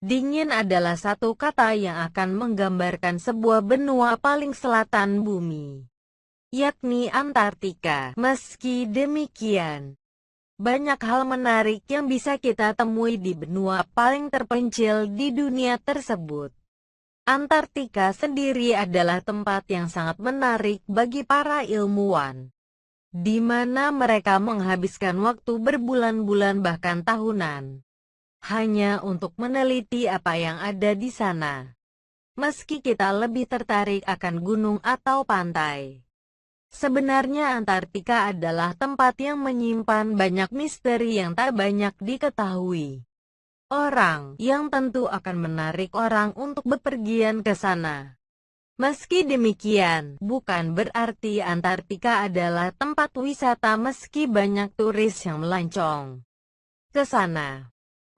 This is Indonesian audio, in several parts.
Dingin adalah satu kata yang akan menggambarkan sebuah benua paling selatan bumi, yakni Antartika. Meski demikian, banyak hal menarik yang bisa kita temui di benua paling terpencil di dunia tersebut. Antartika sendiri adalah tempat yang sangat menarik bagi para ilmuwan, di mana mereka menghabiskan waktu berbulan-bulan bahkan tahunan hanya untuk meneliti apa yang ada di sana. Meski kita lebih tertarik akan gunung atau pantai, sebenarnya Antartika adalah tempat yang menyimpan banyak misteri yang tak banyak diketahui orang, yang tentu akan menarik orang untuk bepergian ke sana. Meski demikian, bukan berarti Antartika adalah tempat wisata meski banyak turis yang melancong ke sana.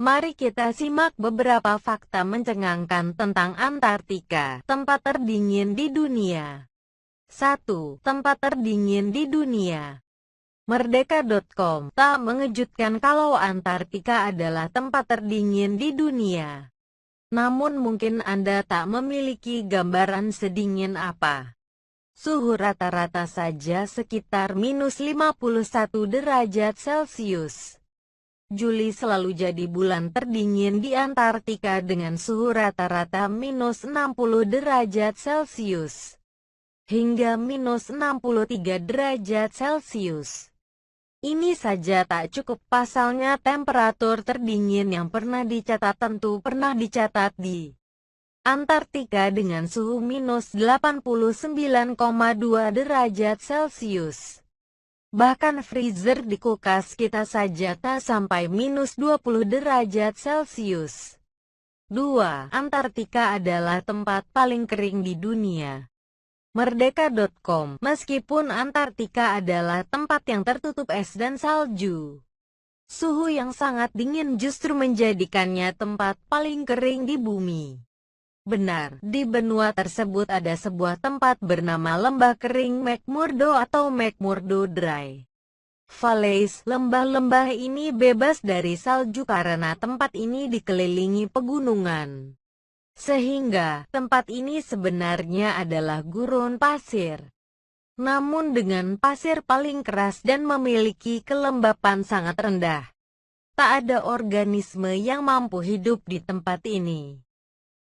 Mari kita simak beberapa fakta mencengangkan tentang Antartika, tempat terdingin di dunia. 1. Tempat terdingin di dunia. Merdeka.com tak mengejutkan kalau Antartika adalah tempat terdingin di dunia. Namun mungkin Anda tak memiliki gambaran sedingin apa. Suhu rata-rata saja sekitar minus 51 derajat Celcius. Juli selalu jadi bulan terdingin di Antartika dengan suhu rata-rata minus 60 derajat Celcius hingga minus 63 derajat Celcius. Ini saja tak cukup, pasalnya temperatur terdingin yang pernah dicatat tentu pernah dicatat di Antartika dengan suhu minus 89,2 derajat Celcius. Bahkan freezer di kulkas kita saja tak sampai minus 20 derajat Celcius. 2. Antartika adalah tempat paling kering di dunia. Merdeka.com. Meskipun Antartika adalah tempat yang tertutup es dan salju, suhu yang sangat dingin justru menjadikannya tempat paling kering di bumi. Benar, di benua tersebut ada sebuah tempat bernama Lembah Kering McMurdo atau McMurdo Dry Valleys. Lembah-lembah ini bebas dari salju karena tempat ini dikelilingi pegunungan, sehingga tempat ini sebenarnya adalah gurun pasir, namun dengan pasir paling keras dan memiliki kelembapan sangat rendah. Tak ada organisme yang mampu hidup di tempat ini.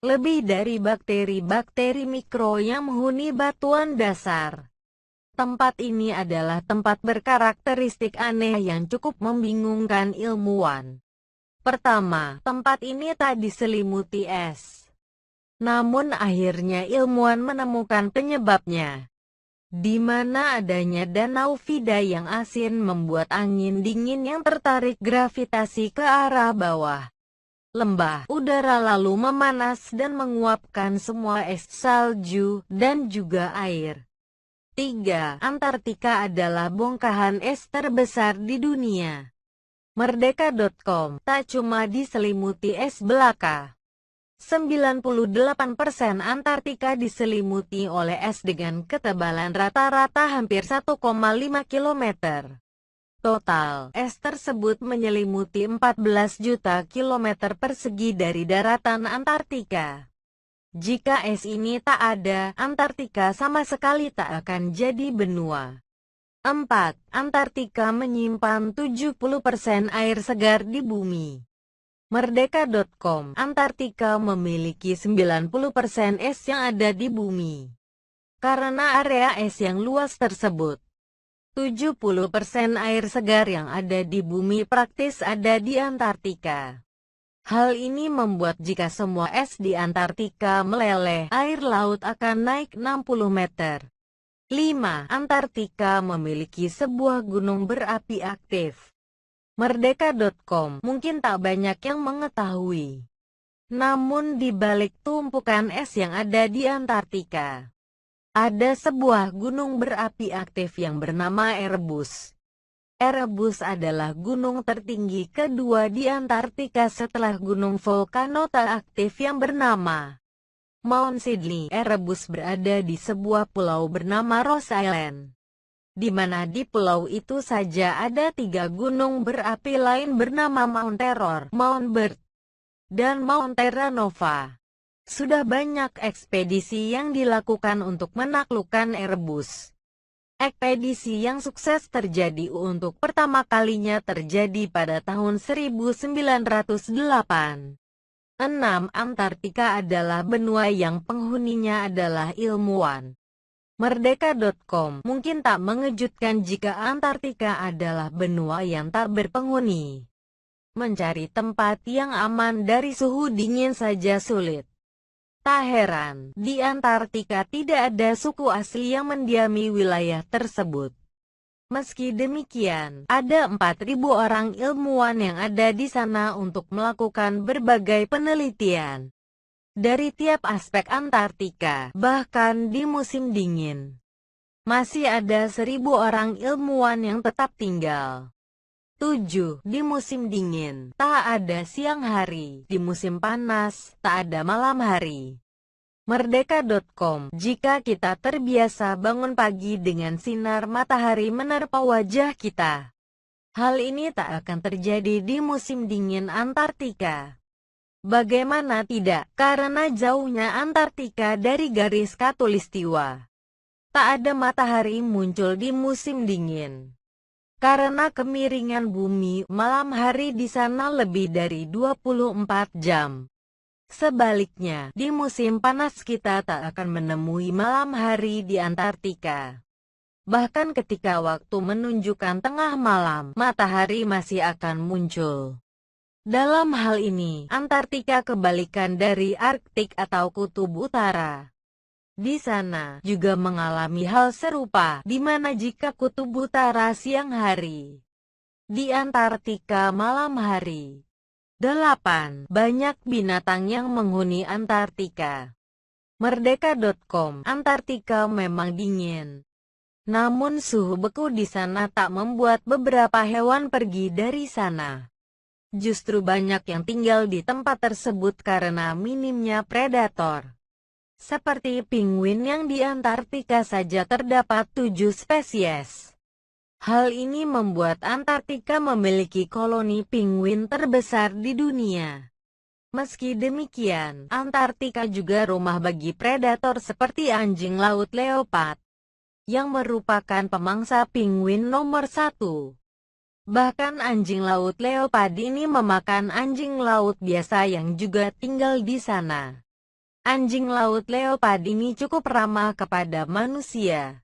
Lebih dari bakteri-bakteri mikro yang menghuni batuan dasar. Tempat ini adalah tempat berkarakteristik aneh yang cukup membingungkan ilmuwan. Pertama, tempat ini tak diselimuti es. Namun akhirnya ilmuwan menemukan penyebabnya, di mana adanya danau Vida yang asin membuat angin dingin yang tertarik gravitasi ke arah bawah lembah udara lalu memanas dan menguapkan semua es, salju, dan juga air. 3. Antartika adalah bongkahan es terbesar di dunia. Merdeka.com. Tak cuma diselimuti es belaka, 98% Antartika diselimuti oleh es dengan ketebalan rata-rata hampir 1,5 km. Total, es tersebut menyelimuti 14 juta kilometer persegi dari daratan Antartika. Jika es ini tak ada, Antartika sama sekali tak akan jadi benua. 4. Antartika menyimpan 70% air segar di bumi. Merdeka.com. Antartika memiliki 90% es yang ada di bumi. Karena area es yang luas tersebut, 70% air segar yang ada di bumi praktis ada di Antartika. Hal ini membuat jika semua es di Antartika meleleh, air laut akan naik 60 meter. 5. Antartika memiliki sebuah gunung berapi aktif. Merdeka.com. Mungkin tak banyak yang mengetahui, namun di balik tumpukan es yang ada di Antartika, ada sebuah gunung berapi aktif yang bernama Erebus. Erebus adalah gunung tertinggi kedua di Antartika setelah gunung volcano tak aktif yang bernama Mount Sidley. Erebus berada di sebuah pulau bernama Ross Island, di mana di pulau itu saja ada 3 gunung berapi lain bernama Mount Terror, Mount Bird, dan Mount Terra Nova. Sudah banyak ekspedisi yang dilakukan untuk menaklukkan Erebus. Ekspedisi yang sukses terjadi untuk pertama kalinya terjadi pada tahun 1908. 6. Antartika adalah benua yang penghuninya adalah ilmuwan. Merdeka.com. Mungkin tak mengejutkan jika Antartika adalah benua yang tak berpenghuni. Mencari tempat yang aman dari suhu dingin saja sulit. Tak heran, di Antartika tidak ada suku asli yang mendiami wilayah tersebut. Meski demikian, ada 4.000 orang ilmuwan yang ada di sana untuk melakukan berbagai penelitian. Dari tiap aspek Antartika, bahkan di musim dingin. Masih ada 1.000 orang ilmuwan yang tetap tinggal. 7. Di musim dingin, tak ada siang hari. Di musim panas, tak ada malam hari. Merdeka.com. Jika kita terbiasa bangun pagi dengan sinar matahari menerpa wajah kita, hal ini tak akan terjadi di musim dingin Antartika. Bagaimana tidak, karena jauhnya Antartika dari garis khatulistiwa. Tak ada matahari muncul di musim dingin. Karena kemiringan bumi, malam hari di sana lebih dari 24 jam. Sebaliknya, di musim panas kita tak akan menemui malam hari di Antartika. Bahkan ketika waktu menunjukkan tengah malam, matahari masih akan muncul. Dalam hal ini, Antartika kebalikan dari Arktik atau Kutub Utara. Di sana, juga mengalami hal serupa, di mana jika Kutub Utara siang hari, di Antartika malam hari. 8. Banyak binatang yang menghuni Antartika. Merdeka.com. Antartika memang dingin. Namun suhu beku di sana tak membuat beberapa hewan pergi dari sana. Justru banyak yang tinggal di tempat tersebut karena minimnya predator. Seperti penguin yang di Antartika saja terdapat 7 spesies. Hal ini membuat Antartika memiliki koloni penguin terbesar di dunia. Meski demikian, Antartika juga rumah bagi predator seperti anjing laut leopard, yang merupakan pemangsa penguin nomor 1. Bahkan anjing laut leopard ini memakan anjing laut biasa yang juga tinggal di sana. Anjing laut leopard ini cukup ramah kepada manusia.